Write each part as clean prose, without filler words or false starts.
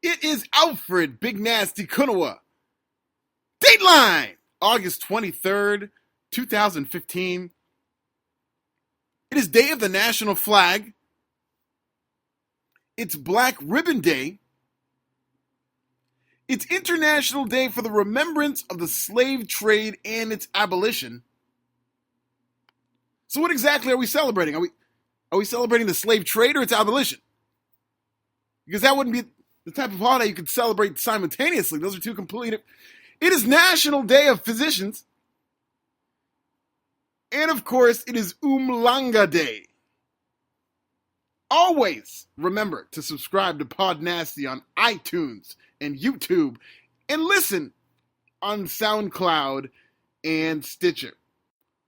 It is Alfred, Big Nasty Kunawa. Dateline, August 23rd, 2015. It is Day of the National Flag. It's Black Ribbon Day. It's International Day for the Remembrance of the Slave Trade and its Abolition. So what exactly are we celebrating? Are we celebrating the slave trade or its abolition? Because that wouldn't be the type of holiday you could celebrate simultaneously. Those are two completely different. It is National Day of Physicians. And of course, it is Umhlanga Day. Always remember to subscribe to PodNasty on iTunes and YouTube and listen on SoundCloud and Stitcher.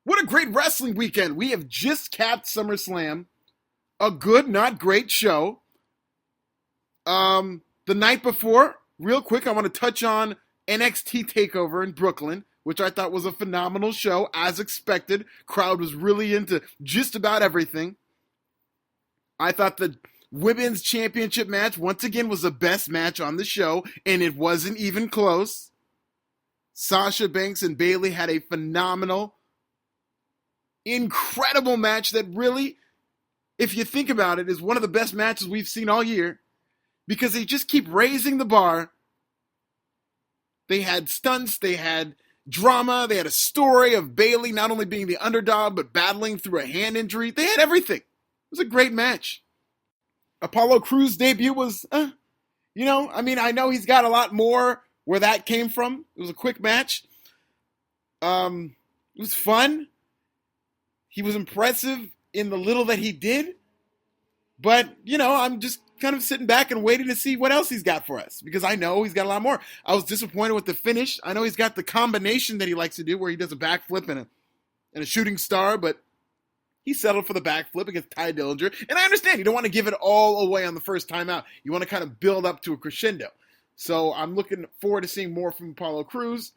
What a great wrestling weekend. We have just capped SummerSlam. A good, not great show. The night before, real quick, I want to touch on NXT Takeover in Brooklyn, which I thought was a phenomenal show, as expected. Crowd was really into just about everything. I thought the Women's Championship match, once again, was the best match on the show, and it wasn't even close. Sasha Banks and Bayley had a phenomenal, incredible match that really, if you think about it, is one of the best matches we've seen all year, because they just keep raising the bar. They had stunts, they had drama, they had a story of Bayley not only being the underdog, but battling through a hand injury. They had everything. It was a great match. Apollo Crews' debut was, I know he's got a lot more where that came from. It was a quick match. It was fun. He was impressive in the little that he did. But, I'm just kind of sitting back and waiting to see what else he's got for us, because I know he's got a lot more. I was disappointed with the finish. I know he's got the combination that he likes to do where he does a backflip and a shooting star, but he settled for the backflip against Ty Dillinger. And I understand you don't want to give it all away on the first time out. You want to kind of build up to a crescendo. So I'm looking forward to seeing more from Apollo Crews.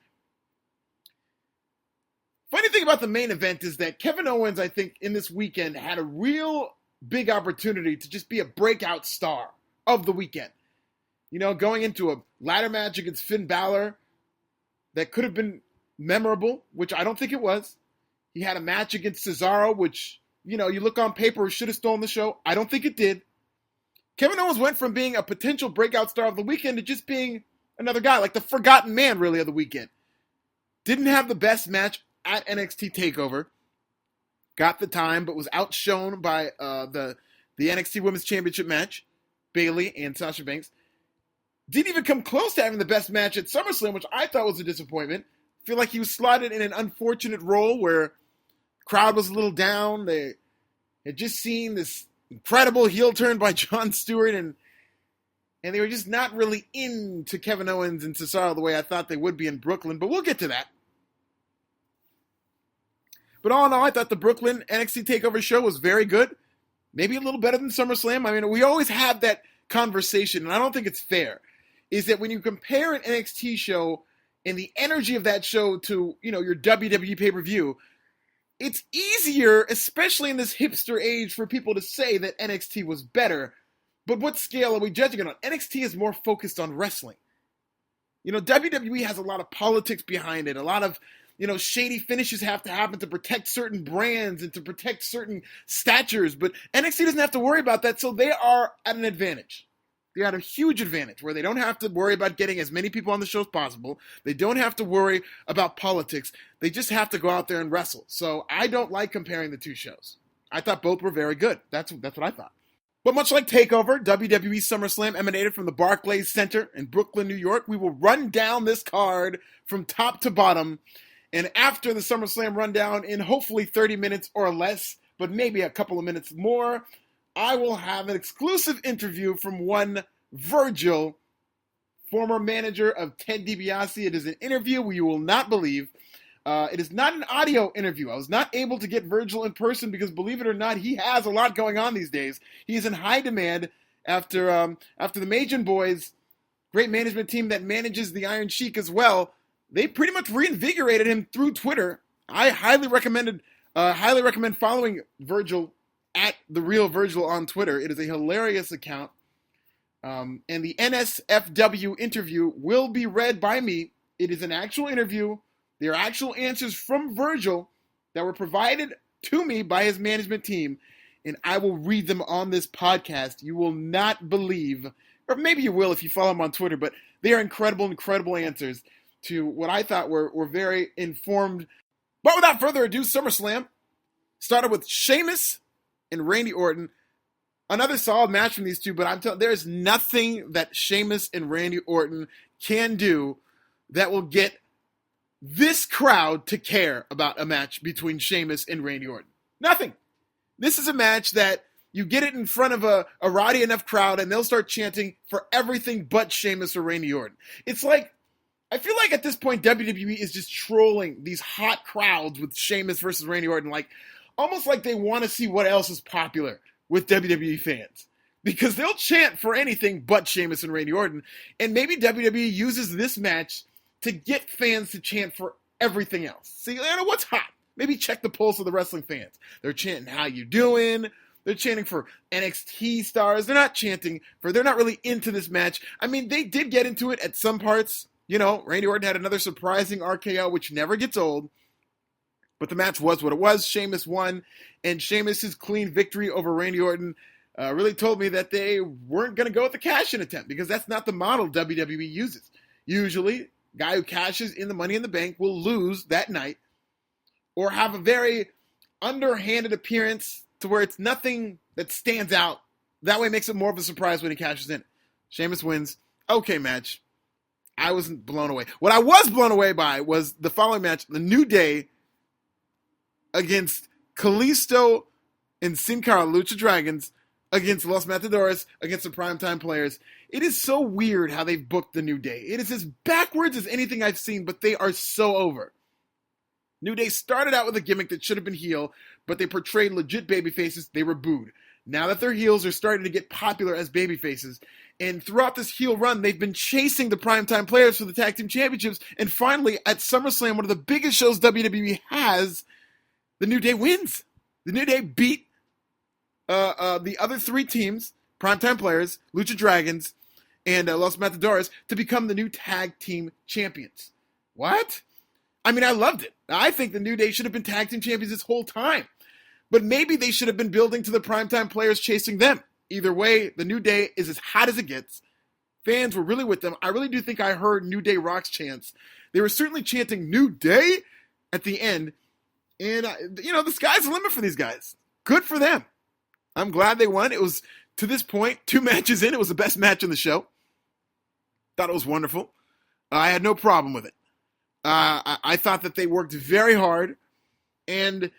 Funny thing about the main event is that Kevin Owens, I think, in this weekend had a real big opportunity to just be a breakout star of the weekend. Going into a ladder match against Finn Balor that could have been memorable, which I don't think it was. He had a match against Cesaro, which, you look on paper, should have stolen the show. I don't think it did. Kevin Owens went from being a potential breakout star of the weekend to just being another guy, like the forgotten man, really, of the weekend. Didn't have the best match at NXT Takeover. Got the time, but was outshone by the NXT Women's Championship match, Bayley and Sasha Banks. Didn't even come close to having the best match at SummerSlam, which I thought was a disappointment. Feel like he was slotted in an unfortunate role where crowd was a little down. They had just seen this incredible heel turn by Jon Stewart, and they were just not really into Kevin Owens and Cesaro the way I thought they would be in Brooklyn, but we'll get to that. But all in all, I thought the Brooklyn NXT TakeOver show was very good. Maybe a little better than SummerSlam. I mean, we always have that conversation, and I don't think it's fair, is that when you compare an NXT show and the energy of that show to, your WWE pay-per-view, it's easier, especially in this hipster age, for people to say that NXT was better. But what scale are we judging it on? NXT is more focused on wrestling. WWE has a lot of politics behind it, a lot of, shady finishes have to happen to protect certain brands and to protect certain statures. But NXT doesn't have to worry about that, so they are at an advantage. They're at a huge advantage where they don't have to worry about getting as many people on the show as possible. They don't have to worry about politics. They just have to go out there and wrestle. So I don't like comparing the two shows. I thought both were very good. That's what I thought. But much like TakeOver, WWE SummerSlam emanated from the Barclays Center in Brooklyn, New York. We will run down this card from top to bottom. And after the SummerSlam rundown, in hopefully 30 minutes or less, but maybe a couple of minutes more, I will have an exclusive interview from one Virgil, former manager of Ted DiBiase. It is an interview you will not believe. It is not an audio interview. I was not able to get Virgil in person because, believe it or not, he has a lot going on these days. He is in high demand after the Majin Boys, great management team that manages the Iron Sheik as well. They pretty much reinvigorated him through Twitter. I highly recommend following Virgil at The Real Virgil on Twitter. It is a hilarious account. And the NSFW interview will be read by me. It is an actual interview. There are actual answers from Virgil that were provided to me by his management team, and I will read them on this podcast. You will not believe, or maybe you will if you follow him on Twitter, but they are incredible answers to what I thought were very informed. But without further ado, SummerSlam started with Sheamus and Randy Orton. Another solid match from these two, but I'm telling you, there's nothing that Sheamus and Randy Orton can do that will get this crowd to care about a match between Sheamus and Randy Orton. Nothing. This is a match that you get it in front of a rowdy enough crowd and they'll start chanting for everything but Sheamus or Randy Orton. It's like, I feel like at this point WWE is just trolling these hot crowds with Sheamus versus Randy Orton, like almost like they want to see what else is popular with WWE fans. Because they'll chant for anything but Sheamus and Randy Orton. And maybe WWE uses this match to get fans to chant for everything else. See, you know, what's hot? Maybe check the pulse of the wrestling fans. They're chanting, how you doing? They're chanting for NXT stars. They're not really into this match. I mean, they did get into it at some parts. You know, Randy Orton had another surprising RKO, which never gets old. But the match was what it was. Sheamus won, and Sheamus' clean victory over Randy Orton really told me that they weren't going to go with the cash-in attempt, because that's not the model WWE uses. Usually, guy who cashes in the Money in the Bank will lose that night or have a very underhanded appearance to where it's nothing that stands out. That way it makes it more of a surprise when he cashes in. Sheamus wins. Okay, match. I wasn't blown away. What I was blown away by was the following match, The New Day against Kalisto and Sin Cara, Lucha Dragons, against Los Matadores, against the Primetime Players. It is so weird how they've booked the New Day. It is as backwards as anything I've seen, but they are so over. New Day started out with a gimmick that should have been heel, but they portrayed legit babyfaces. They were booed. Now that they're heels, they're starting to get popular as babyfaces. And throughout this heel run, they've been chasing the Primetime Players for the Tag Team Championships. And finally, at SummerSlam, one of the biggest shows WWE has, the New Day wins. The New Day beat the other three teams, Primetime Players, Lucha Dragons, and Los Matadores, to become the new Tag Team Champions. What? I mean, I loved it. I think the New Day should have been Tag Team Champions this whole time. But maybe they should have been building to the Primetime Players chasing them. Either way, the New Day is as hot as it gets. Fans were really with them. I really do think I heard New Day Rocks chants. They were certainly chanting New Day at the end. And, the sky's the limit for these guys. Good for them. I'm glad they won. It was, to this point, 2 matches in, it was the best match in the show. Thought it was wonderful. I had no problem with it. I thought that they worked very hard. And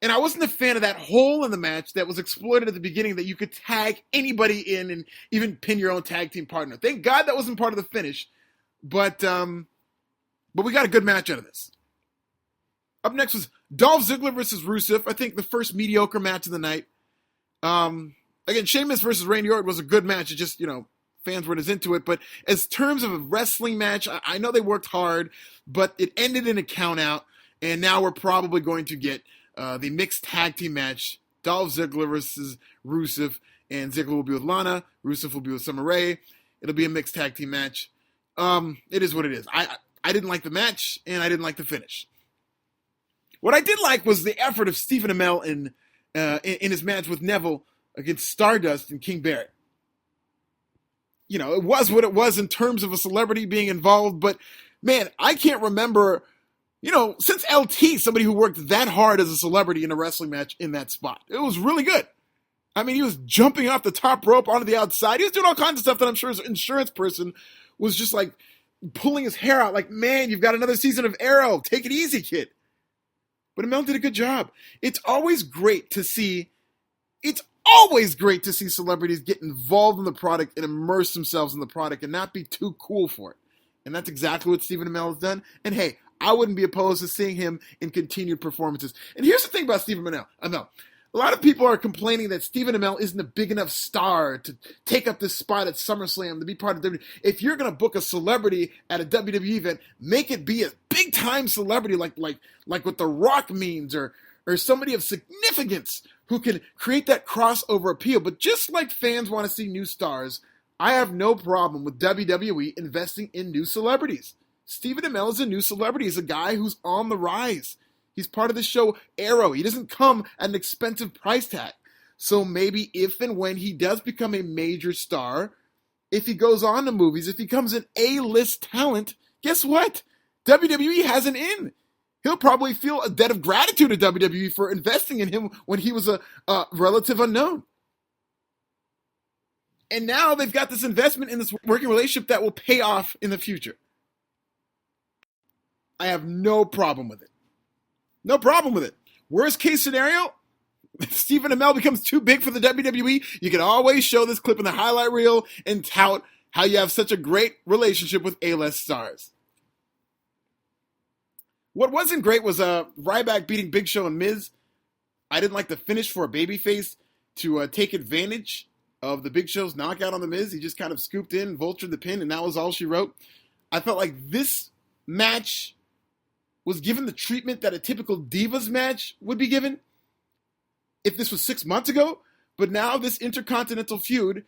I wasn't a fan of that hole in the match that was exploited at the beginning, that you could tag anybody in and even pin your own tag team partner. Thank God that wasn't part of the finish. But we got a good match out of this. Up next was Dolph Ziggler versus Rusev. I think the first mediocre match of the night. Again, Sheamus versus Randy Orton was a good match. It just, fans weren't as into it. But as terms of a wrestling match, I know they worked hard, but it ended in a count out. And now we're probably going to get the mixed tag team match, Dolph Ziggler versus Rusev, and Ziggler will be with Lana, Rusev will be with Summer Rae. It'll be a mixed tag team match. It is what it is. I didn't like the match, and I didn't like the finish. What I did like was the effort of Stephen Amell in his match with Neville against Stardust and King Barrett. It was what it was in terms of a celebrity being involved, but man, I can't remember, since LT, somebody who worked that hard as a celebrity in a wrestling match in that spot. It was really good. I mean, he was jumping off the top rope onto the outside. He was doing all kinds of stuff that I'm sure his insurance person was just like pulling his hair out like, man, you've got another season of Arrow. Take it easy, kid. But Amell did a good job. It's always great to see celebrities get involved in the product and immerse themselves in the product and not be too cool for it. And that's exactly what Stephen Amell has done. And hey, I wouldn't be opposed to seeing him in continued performances. And here's the thing about Stephen Amell. A lot of people are complaining that Stephen Amell isn't a big enough star to take up this spot at SummerSlam, to be part of WWE. If you're going to book a celebrity at a WWE event, make it be a big-time celebrity like what The Rock means, or somebody of significance who can create that crossover appeal. But just like fans want to see new stars, I have no problem with WWE investing in new celebrities. Stephen Amell is a new celebrity. He's a guy who's on the rise. He's part of the show Arrow. He doesn't come at an expensive price tag. So maybe if and when he does become a major star, if he goes on to movies, if he becomes an A-list talent, guess what? WWE has an in. He'll probably feel a debt of gratitude to WWE for investing in him when he was a relative unknown. And now they've got this investment in this working relationship that will pay off in the future. I have no problem with it. No problem with it. Worst case scenario, if Stephen Amell becomes too big for the WWE, you can always show this clip in the highlight reel and tout how you have such a great relationship with A-list stars. What wasn't great was Ryback beating Big Show and Miz. I didn't like the finish for a babyface to take advantage of the Big Show's knockout on the Miz. He just kind of scooped in, vultured the pin, and that was all she wrote. I felt like this match was given the treatment that a typical Divas match would be given if this was 6 months ago. But now this Intercontinental feud,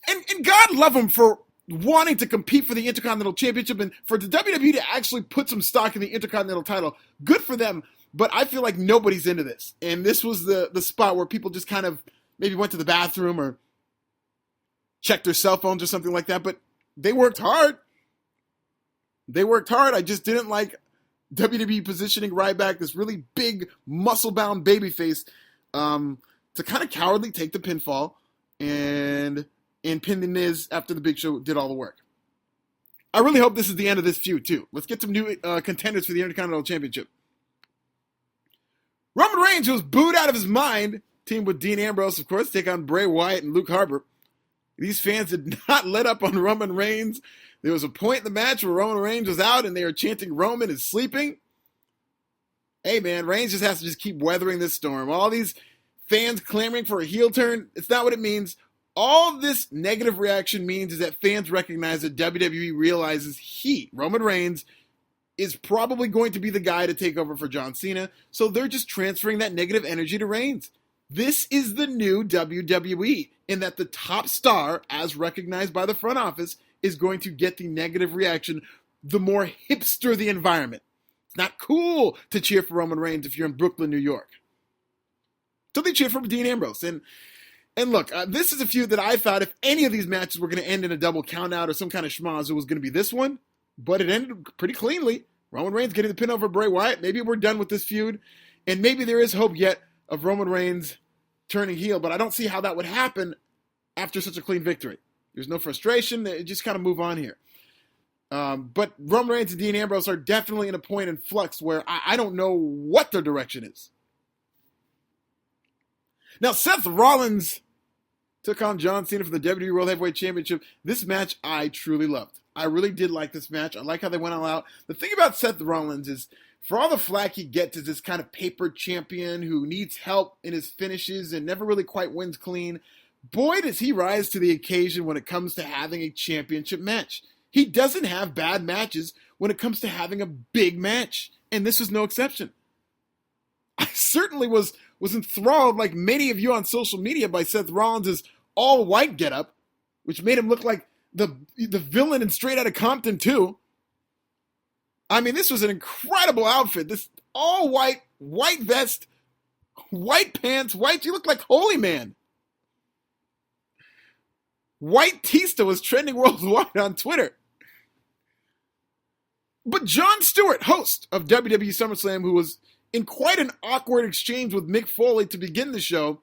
and God love him for wanting to compete for the Intercontinental Championship and for the WWE to actually put some stock in the Intercontinental title. Good for them, but I feel like nobody's into this. And this was the spot where people just kind of maybe went to the bathroom or checked their cell phones or something like that, but they worked hard. I just didn't like WWE positioning Ryback, this really big, muscle-bound babyface, to kind of cowardly take the pinfall and pin the Miz after the Big Show did all the work. I really hope this is the end of this feud, too. Let's get some new contenders for the Intercontinental Championship. Roman Reigns, who was booed out of his mind, teamed with Dean Ambrose, of course, take on Bray Wyatt and Luke Harper. These fans did not let up on Roman Reigns. There was a point in the match where Roman Reigns was out and they were chanting Roman is sleeping. Hey man, Reigns just has to just keep weathering this storm. All these fans clamoring for a heel turn, it's not what it means. All this negative reaction means is that fans recognize that WWE realizes he, Roman Reigns, is probably going to be the guy to take over for John Cena. So they're just transferring that negative energy to Reigns. This is the new WWE, in that the top star, as recognized by the front office, is going to get the negative reaction the more hipster the environment. It's not cool to cheer for Roman Reigns if you're in Brooklyn, New York. So they cheer for Dean Ambrose. And look, this is a feud that I thought if any of these matches were going to end in a double countout or some kind of schmozz, it was going to be this one. But it ended pretty cleanly. Roman Reigns getting the pin over Bray Wyatt. Maybe we're done with this feud. And maybe there is hope yet of Roman Reigns turning heel, but I don't see how that would happen after such a clean victory. There's no frustration. They just kind of move on here. But Roman Reigns and Dean Ambrose are definitely in a point in flux where I don't know what their direction is. Now, Seth Rollins took on John Cena for the WWE World Heavyweight Championship. This match I truly loved. I really did like this match. I like how they went all out. The thing about Seth Rollins is, for all the flack he gets as this kind of paper champion who needs help in his finishes and never really quite wins clean, boy, does he rise to the occasion when it comes to having a championship match. He doesn't have bad matches when it comes to having a big match, and this was no exception. I certainly was enthralled, like many of you on social media, by Seth Rollins' all-white getup, which made him look like the villain in Straight Outta Compton 2. I mean, this was an incredible outfit. This all-white, white vest, white pants, white... You look like Holy Man. White Tista was trending worldwide on Twitter. But Jon Stewart, host of WWE SummerSlam, who was in quite an awkward exchange with Mick Foley to begin the show,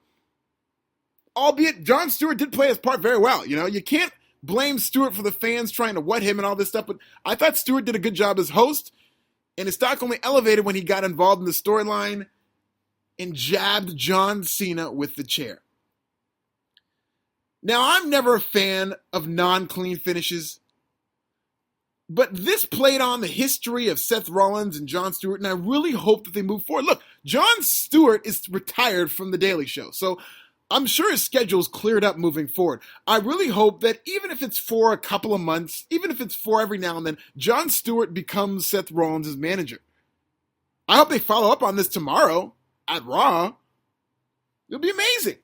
albeit Jon Stewart did play his part very well. You know, you can't blame Stewart for the fans trying to wet him and all this stuff, but I thought Stewart did a good job as host, and his stock only elevated when he got involved in the storyline and jabbed John Cena with the chair. Now, I'm never a fan of non-clean finishes, but this played on the history of Seth Rollins and Jon Stewart, and I really hope that they move forward. Look, Jon Stewart is retired from The Daily Show, so I'm sure his schedule's cleared up moving forward. I really hope that even if it's for a couple of months, even if it's for every now and then, Jon Stewart becomes Seth Rollins' manager. I hope they follow up on this tomorrow at Raw. It'll be amazing.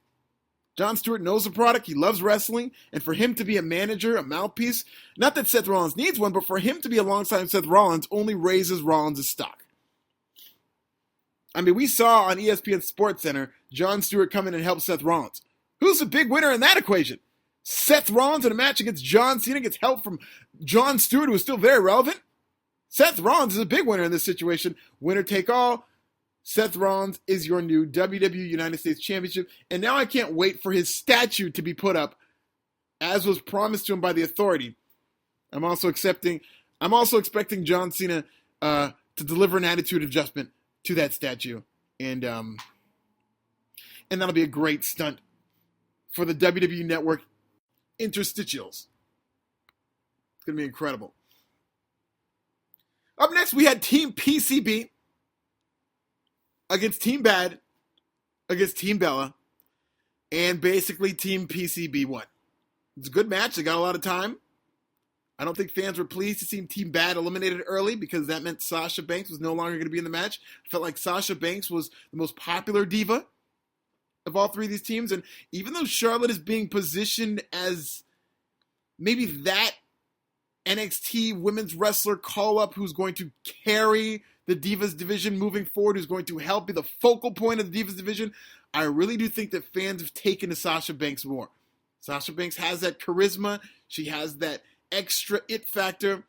Jon Stewart knows the product. He loves wrestling. And for him to be a manager, a mouthpiece, not that Seth Rollins needs one, but for him to be alongside Seth Rollins only raises Rollins' stock. I mean, we saw on ESPN SportsCenter, Jon Stewart come in and help Seth Rollins. Who's the big winner in that equation? Seth Rollins in a match against John Cena gets help from Jon Stewart, who is still very relevant. Seth Rollins is a big winner in this situation. Winner take all. Seth Rollins is your new WWE United States Championship. And now I can't wait for his statue to be put up, as was promised to him by the Authority. I'm also expecting John Cena to deliver an attitude adjustment to that statue. And that'll be a great stunt for the WWE Network interstitials. It's going to be incredible. Up next, we had Team PCB against Team Bad, against Team Bella, and basically Team PCB won. It's a good match. They got a lot of time. I don't think fans were pleased to see Team Bad eliminated early because that meant Sasha Banks was no longer going to be in the match. I felt like Sasha Banks was the most popular diva of all three of these teams, and even though Charlotte is being positioned as maybe that NXT women's wrestler call-up who's going to carry the Divas division moving forward, who's going to help be the focal point of the Divas division, I really do think that fans have taken to Sasha Banks more. Sasha Banks has that charisma. She has that extra it factor.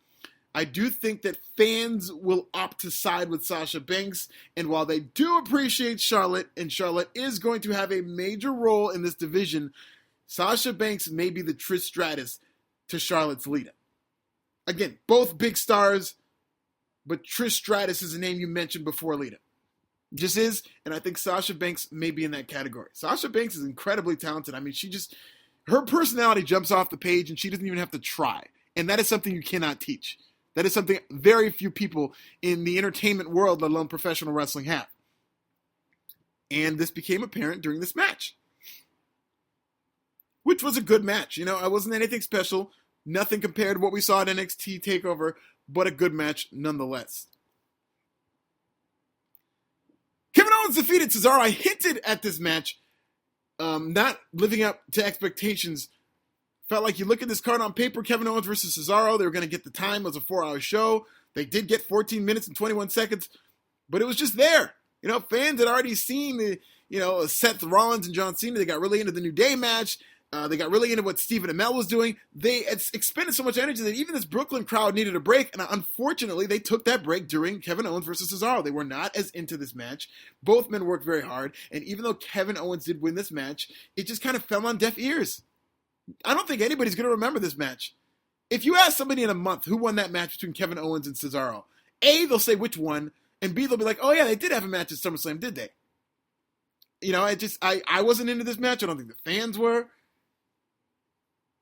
I do think that fans will opt to side with Sasha Banks, and while they do appreciate Charlotte, and Charlotte is going to have a major role in this division, Sasha Banks may be the Trish Stratus to Charlotte's Lita. Again, both big stars, but Trish Stratus is a name you mentioned before Lita. Just is, and I think Sasha Banks may be in that category. Sasha Banks is incredibly talented. I mean, her personality jumps off the page, and she doesn't even have to try. And that is something you cannot teach. That is something very few people in the entertainment world, let alone professional wrestling, have. And this became apparent during this match, which was a good match. You know, it wasn't anything special, nothing compared to what we saw at NXT TakeOver, but a good match nonetheless. Kevin Owens defeated Cesaro. I hinted at this match not living up to expectations. Felt like you look at this card on paper, Kevin Owens versus Cesaro, they were going to get the time. It was a 4-hour show. They did get 14 minutes and 21 seconds, but it was just there. You know, fans had already seen the, Seth Rollins and John Cena. They got really into the New Day match. They got really into what Stephen Amell was doing. They had expended so much energy that even this Brooklyn crowd needed a break, and unfortunately, they took that break during Kevin Owens versus Cesaro. They were not as into this match. Both men worked very hard, and even though Kevin Owens did win this match, it just kind of fell on deaf ears. I don't think anybody's going to remember this match. If you ask somebody in a month who won that match between Kevin Owens and Cesaro, A, they'll say which one, and B, they'll be like, oh yeah, they did have a match at SummerSlam, did they? You know, I wasn't into this match. I don't think the fans were.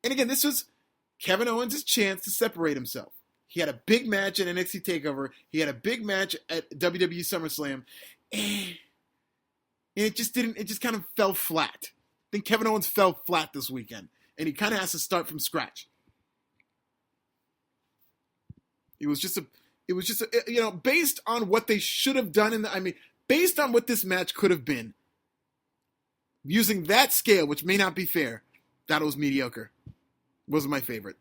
And again, this was Kevin Owens' chance to separate himself. He had a big match at NXT TakeOver. He had a big match at WWE SummerSlam. And it just kind of fell flat. I think Kevin Owens fell flat this weekend. And he kind of has to start from scratch. It was just based on what they should have done based on what this match could have been, using that scale, which may not be fair, that was mediocre. Wasn't my favorite.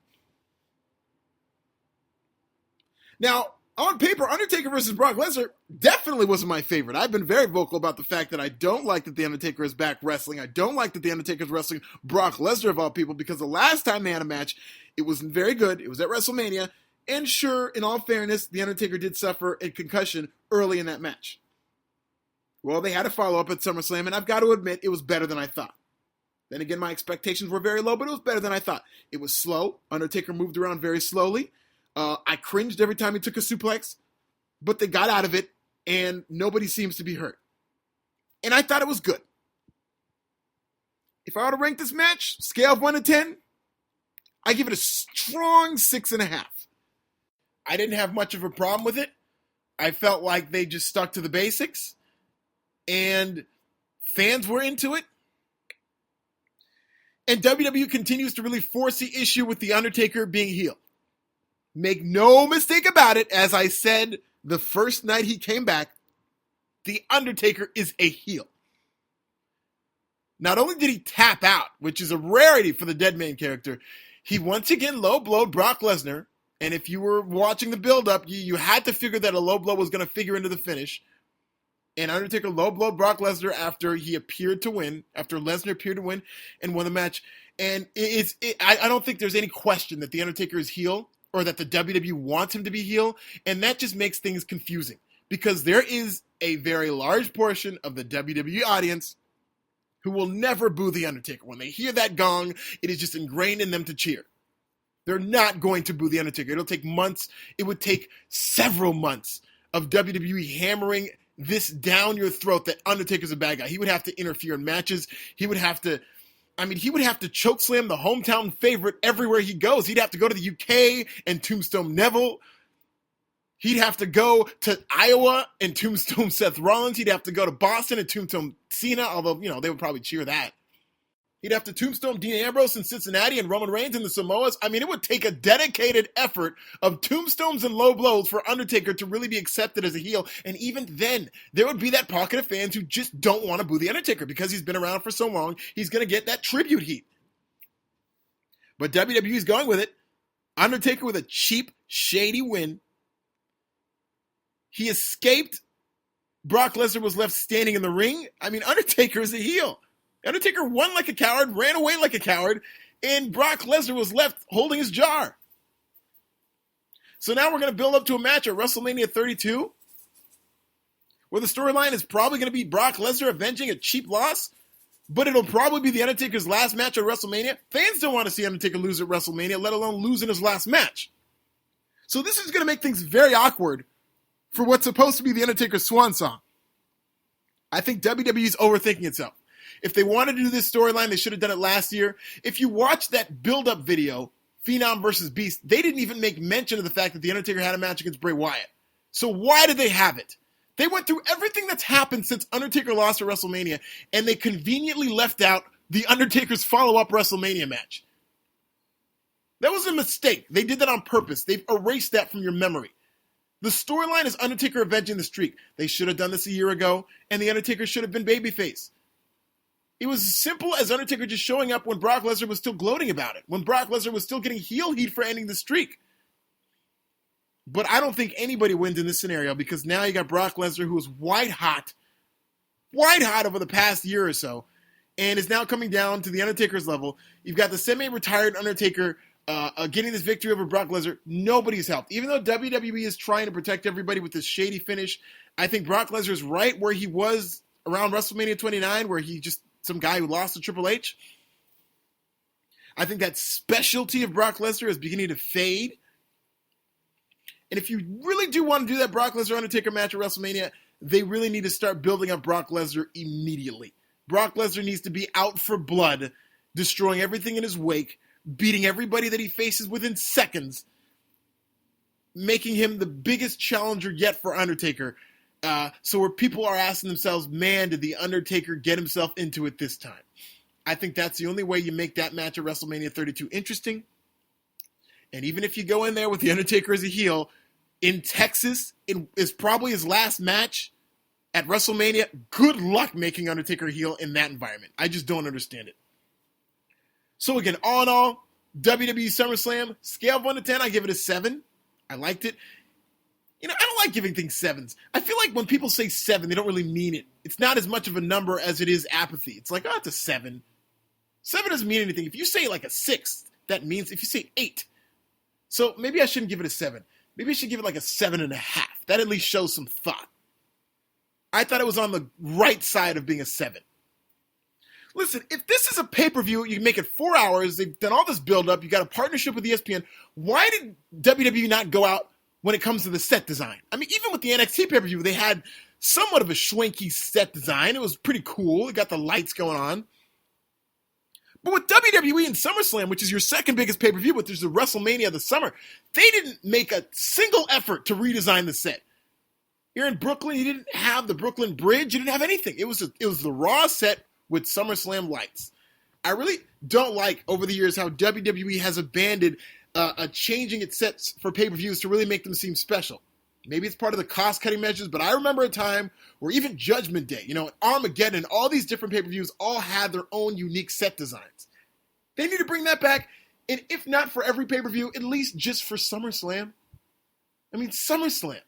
Now, on paper, Undertaker versus Brock Lesnar definitely wasn't my favorite. I've been very vocal about the fact that I don't like that The Undertaker is back wrestling. I don't like that The Undertaker is wrestling Brock Lesnar of all people, because the last time they had a match, it wasn't very good. It was at WrestleMania. And sure, in all fairness, The Undertaker did suffer a concussion early in that match. Well, they had a follow-up at SummerSlam, and I've got to admit, it was better than I thought. Then again, my expectations were very low, but it was better than I thought. It was slow. Undertaker moved around very slowly. I cringed every time he took a suplex, but they got out of it, and nobody seems to be hurt. And I thought it was good. If I were to rank this match, scale of 1 to 10, I give it a strong 6.5. I didn't have much of a problem with it. I felt like they just stuck to the basics, and fans were into it. And WWE continues to really force the issue with The Undertaker being heel. Make no mistake about it, as I said the first night he came back, The Undertaker is a heel. Not only did he tap out, which is a rarity for the dead man character, he once again low blowed Brock Lesnar. And if you were watching the build-up, you had to figure that a low blow was going to figure into the finish. And Undertaker low blowed Brock Lesnar after he appeared to win, after Lesnar appeared to win and won the match. And I don't think there's any question that the Undertaker is heel or that the WWE wants him to be heel. And that just makes things confusing because there is a very large portion of the WWE audience who will never boo the Undertaker. When they hear that gong, it is just ingrained in them to cheer. They're not going to boo the Undertaker. It'll take months. It would take several months of WWE hammering this down your throat that Undertaker's a bad guy. He would have to interfere in matches. He would have to chokeslam the hometown favorite everywhere he goes. He'd have to go to the UK and tombstone Neville. He'd have to go to Iowa and tombstone Seth Rollins. He'd have to go to Boston and tombstone Cena, although, they would probably cheer that. He'd have to tombstone Dean Ambrose in Cincinnati and Roman Reigns in the Samoas. It would take a dedicated effort of tombstones and low blows for Undertaker to really be accepted as a heel. And even then, there would be that pocket of fans who just don't want to boo the Undertaker because he's been around for so long. He's going to get that tribute heat. But WWE's going with it. Undertaker with a cheap, shady win. He escaped. Brock Lesnar was left standing in the ring. Undertaker is a heel. Undertaker won like a coward, ran away like a coward, and Brock Lesnar was left holding his jar. So now we're going to build up to a match at WrestleMania 32, where the storyline is probably going to be Brock Lesnar avenging a cheap loss, but it'll probably be the Undertaker's last match at WrestleMania. Fans don't want to see Undertaker lose at WrestleMania, let alone lose in his last match. So this is going to make things very awkward for what's supposed to be the Undertaker's swan song. I think WWE's overthinking itself. If they wanted to do this storyline, they should have done it last year. If you watch that build-up video, Phenom versus Beast, they didn't even make mention of the fact that The Undertaker had a match against Bray Wyatt. So why did they have it? They went through everything that's happened since Undertaker lost at WrestleMania, and they conveniently left out The Undertaker's follow-up WrestleMania match. That was a mistake. They did that on purpose. They've erased that from your memory. The storyline is Undertaker avenging the streak. They should have done this a year ago, and The Undertaker should have been babyface. It was as simple as Undertaker just showing up when Brock Lesnar was still gloating about it, when Brock Lesnar was still getting heel heat for ending the streak. But I don't think anybody wins in this scenario because now you got Brock Lesnar, who was white hot over the past year or so, and is now coming down to the Undertaker's level. You've got the semi-retired Undertaker getting this victory over Brock Lesnar. Nobody's helped. Even though WWE is trying to protect everybody with this shady finish, I think Brock Lesnar is right where he was around WrestleMania 29, where he just some guy who lost to Triple H. I think that specialty of Brock Lesnar is beginning to fade. And if you really do want to do that Brock Lesnar-Undertaker match at WrestleMania, they really need to start building up Brock Lesnar immediately. Brock Lesnar needs to be out for blood, destroying everything in his wake, beating everybody that he faces within seconds, making him the biggest challenger yet for Undertaker. So where people are asking themselves, man, did The Undertaker get himself into it this time? I think that's the only way you make that match at WrestleMania 32 interesting. And even if you go in there with The Undertaker as a heel, in Texas, it is probably his last match at WrestleMania. Good luck making Undertaker heel in that environment. I just don't understand it. So again, all in all, WWE SummerSlam, scale of 1 to 10, I give it a 7. I liked it. I don't like giving things 7s. I feel like when people say 7, they don't really mean it. It's not as much of a number as it is apathy. It's like, it's a 7. 7 doesn't mean anything. If you say like a 6, that means if you say 8. So maybe I shouldn't give it a 7. Maybe I should give it like a 7.5. That at least shows some thought. I thought it was on the right side of being a 7. Listen, if this is a pay-per-view, you can make it 4 hours, they've done all this build-up, you got a partnership with ESPN, why did WWE not go out when it comes to the set design? Even with the NXT pay-per-view, they had somewhat of a schwanky set design. It was pretty cool. It got the lights going on. But with WWE and SummerSlam, which is your second biggest pay-per-view, but there's the WrestleMania of the summer, they didn't make a single effort to redesign the set. Here in Brooklyn, you didn't have the Brooklyn Bridge. You didn't have anything. It was the Raw set with SummerSlam lights. I really don't like, over the years, how WWE has abandoned changing its sets for pay-per-views to really make them seem special. Maybe it's part of the cost-cutting measures, but I remember a time where even Judgment Day, and Armageddon, all these different pay-per-views all had their own unique set designs. They need to bring that back, and if not for every pay-per-view, at least just for SummerSlam. I mean, SummerSlam.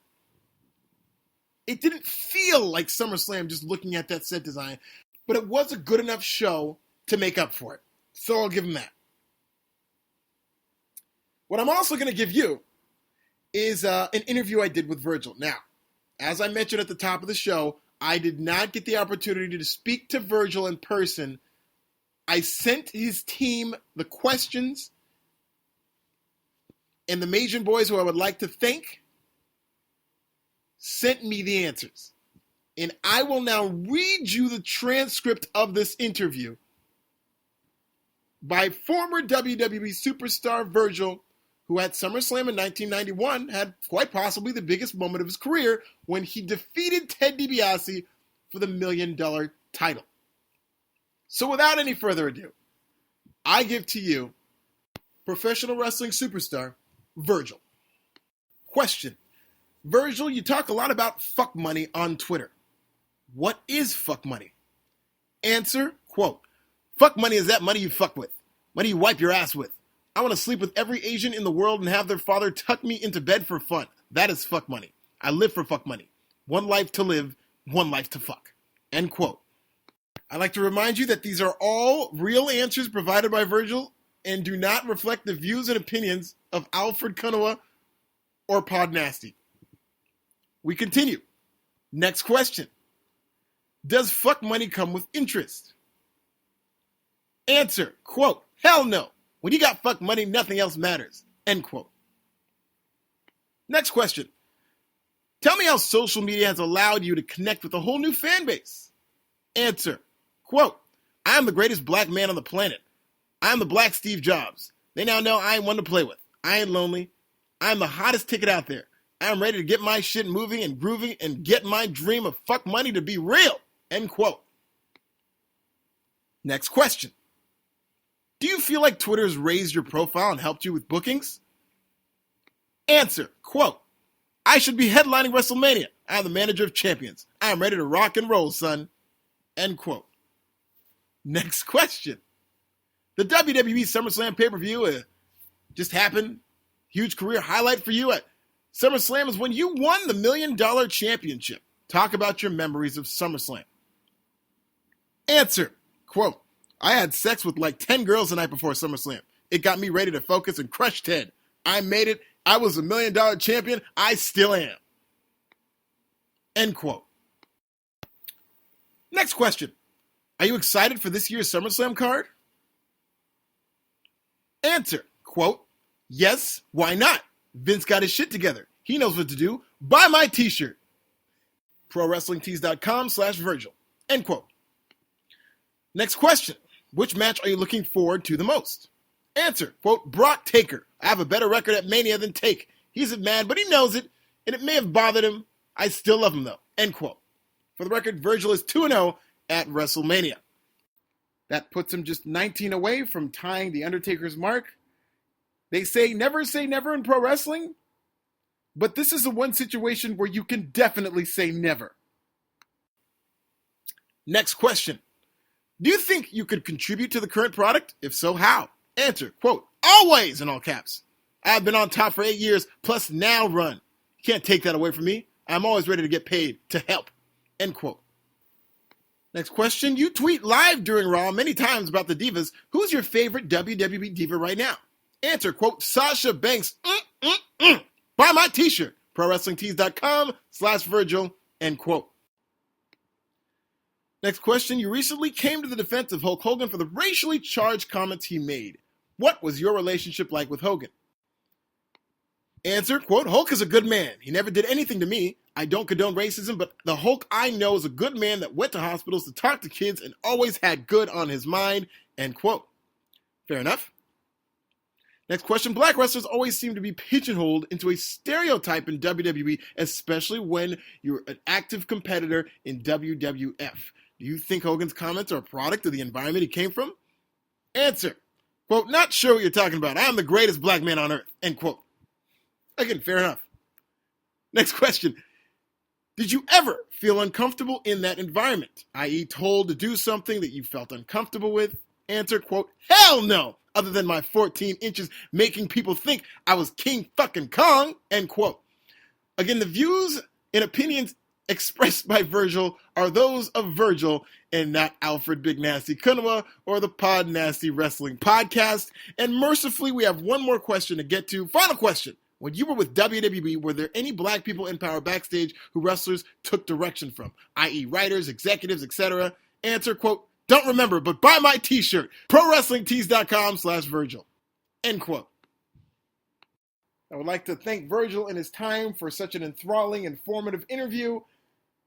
It didn't feel like SummerSlam just looking at that set design, but it was a good enough show to make up for it. So I'll give them that. What I'm also going to give you is an interview I did with Virgil. Now, as I mentioned at the top of the show, I did not get the opportunity to speak to Virgil in person. I sent his team the questions, and the Majin Boys, who I would like to thank, sent me the answers. And I will now read you the transcript of this interview by former WWE Superstar Virgil, who at SummerSlam in 1991 had quite possibly the biggest moment of his career when he defeated Ted DiBiase for the $1 million title. So without any further ado, I give to you professional wrestling superstar Virgil. Question. Virgil, you talk a lot about fuck money on Twitter. What is fuck money? Answer, quote, fuck money is that money you fuck with. Money you wipe your ass with. I want to sleep with every Asian in the world and have their father tuck me into bed for fun. That is fuck money. I live for fuck money. One life to live, one life to fuck. End quote. I'd like to remind you that these are all real answers provided by Virgil and do not reflect the views and opinions of Alfred or PodNasty. We continue. Next question. Does fuck money come with interest? Answer, quote, hell no. When you got fuck money, nothing else matters. End quote. Next question. Tell me how social media has allowed you to connect with a whole new fan base. Answer, quote, I am the greatest black man on the planet. I am the black Steve Jobs. They now know I ain't one to play with. I ain't lonely. I am the hottest ticket out there. I am ready to get my shit moving and grooving and get my dream of fuck money to be real. End quote. Next question. Do you feel like Twitter's raised your profile and helped you with bookings? Answer, quote, I should be headlining WrestleMania. I am the manager of champions. I am ready to rock and roll, son. End quote. Next question. The WWE SummerSlam pay-per-view just happened. Huge career highlight for you at SummerSlam is when you won the $1 million championship. Talk about your memories of SummerSlam. Answer, quote, I had sex with like 10 girls the night before SummerSlam. It got me ready to focus and crush Ted. I made it. I was a $1 million champion. I still am. End quote. Next question. Are you excited for this year's SummerSlam card? Answer, quote, yes, why not? Vince got his shit together. He knows what to do. Buy my t-shirt. ProWrestlingTees.com/Virgil. End quote. Next question. Which match are you looking forward to the most? Answer, quote, Brock Taker. I have a better record at Mania than Take. He's a man, but he knows it, and it may have bothered him. I still love him, though. End quote. For the record, Virgil is 2-0 at WrestleMania. That puts him just 19 away from tying the Undertaker's mark. They say never in pro wrestling, but this is the one situation where you can definitely say never. Next question. Do you think you could contribute to the current product? If so, how? Answer, quote, always, in all caps. I've been on top for 8 years, plus now run. You can't take that away from me. I'm always ready to get paid to help. End quote. Next question. You tweet live during Raw many times about the divas. Who's your favorite WWE diva right now? Answer, quote, Sasha Banks. Buy my t-shirt. ProWrestlingTees.com/Virgil. End quote. Next question. You recently came to the defense of Hulk Hogan for the racially charged comments he made. What was your relationship like with Hogan? Answer, quote, Hulk is a good man. He never did anything to me. I don't condone racism, but the Hulk I know is a good man that went to hospitals to talk to kids and always had good on his mind. End quote. Fair enough. Next question. Black wrestlers always seem to be pigeonholed into a stereotype in WWE, especially when you're an active competitor in WWF. Do you think Hogan's comments are a product of the environment he came from? Answer, quote, not sure what you're talking about. I am the greatest black man on earth, end quote. Again, fair enough. Next question. Did you ever feel uncomfortable in that environment, i.e. told to do something that you felt uncomfortable with? Answer, quote, hell no, other than my 14 inches making people think I was King fucking Kong, end quote. Again, the views and opinions expressed by Virgil are those of Virgil and not Alfred Big Nasty Kunwa or the PodNasty Wrestling Podcast. And mercifully, we have one more question to get to. Final question. When you were with WWE, were there any black people in power backstage who wrestlers took direction from, i.e. writers, executives, etc.? Answer, quote, don't remember, but buy my t-shirt, prowrestlingtees.com/Virgil, end quote. I would like to thank Virgil and his time for such an enthralling, informative interview.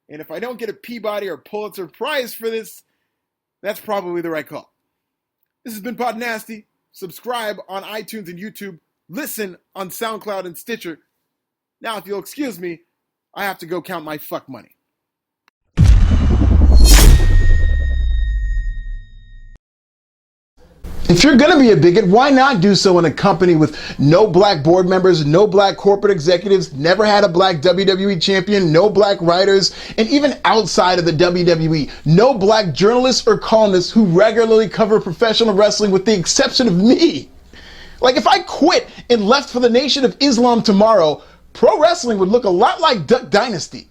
And if I don't get a Peabody or Pulitzer Prize for this, that's probably the right call. This has been PodNasty. Subscribe on iTunes and YouTube. Listen on SoundCloud and Stitcher. Now, if you'll excuse me, I have to go count my fuck money. If you're going to be a bigot, why not do so in a company with no black board members, no black corporate executives, never had a black WWE champion, no black writers, and even outside of the WWE, no black journalists or columnists who regularly cover professional wrestling with the exception of me? Like, if I quit and left for the Nation of Islam tomorrow, pro wrestling would look a lot like Duck Dynasty.